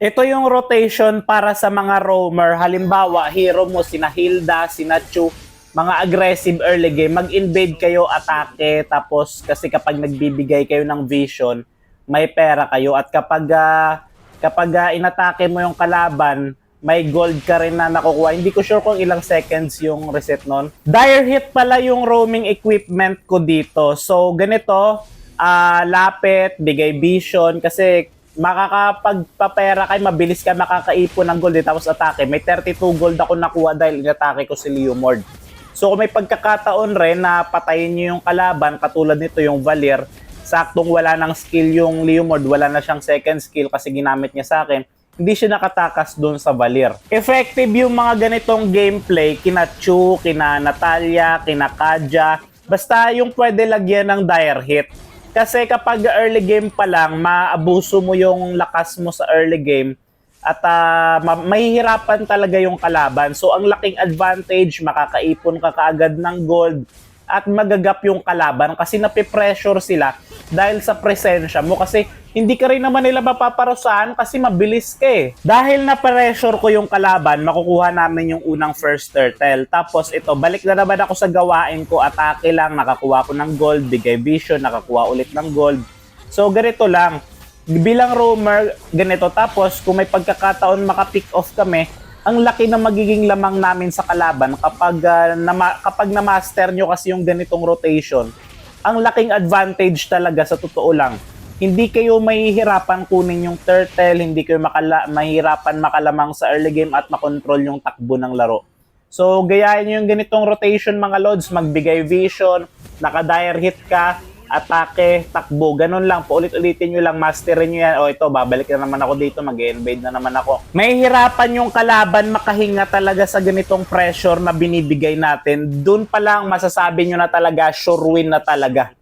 Ito yung rotation para sa mga roamer. Halimbawa, hero mo, sina Hilda, sina Chu, mga aggressive early game, mag-invade kayo, atake, tapos kasi kapag nagbibigay kayo ng vision, may pera kayo. At kapag inatake mo yung kalaban, may gold ka rin na nakukuha. Hindi ko sure kung ilang seconds yung reset nun. Dire hit pala yung roaming equipment ko dito. So, ganito, lapit, bigay vision, kasi makakapagpapera kay mabilis ka makakaipon ng gold tapos atake. May 32 gold ako nakuha dahil inatake ko si Leomord. So kung may pagkakataon rin na patayin nyo yung kalaban, katulad nito yung Valir, saktong wala ng skill yung Leomord, wala na siyang second skill kasi ginamit niya sa akin, hindi siya nakatakas doon sa Valir. Effective yung mga ganitong gameplay, kina Chu, kina Natalia, kina Kaja, basta yung pwede lagyan ng dire hit. Kasi kapag early game pa lang, maabuso mo yung lakas mo sa early game at mahihirapan talaga yung kalaban. So ang laking advantage, makakaipon ka kaagad ng gold at magagap yung kalaban kasi napipressure sila dahil sa presensya mo kasi hindi ka rin naman nila mapaparusahan kasi mabilis ka eh. Dahil na-pressure ko yung kalaban, makukuha namin yung unang first turtle. Tapos ito, balik na naman ako sa gawain ko, atake lang, nakakuha ko ng gold, bigay vision, nakakuha ulit ng gold. So ganito lang, bilang roamer, ganito. Tapos kung may pagkakataon maka-pick off kami, ang laki na magiging lamang namin sa kalaban kapag na-master nyo kasi yung ganitong rotation. Ang laking advantage talaga sa totoo lang. Hindi kayo mahihirapan kunin yung turtle, hindi kayo mahihirapan makalamang sa early game at makontrol yung takbo ng laro. So, gayahin nyo yung ganitong rotation mga lods, magbigay vision, naka-dire hit ka, atake, takbo, ganun lang, paulit-ulitin nyo lang, masterin nyo yan. O ito, babalik na naman ako dito, mag-invade na naman ako. May hirapan yung kalaban makahinga talaga sa ganitong pressure na binibigay natin. Doon pa lang masasabi nyo na talaga, sure win na talaga.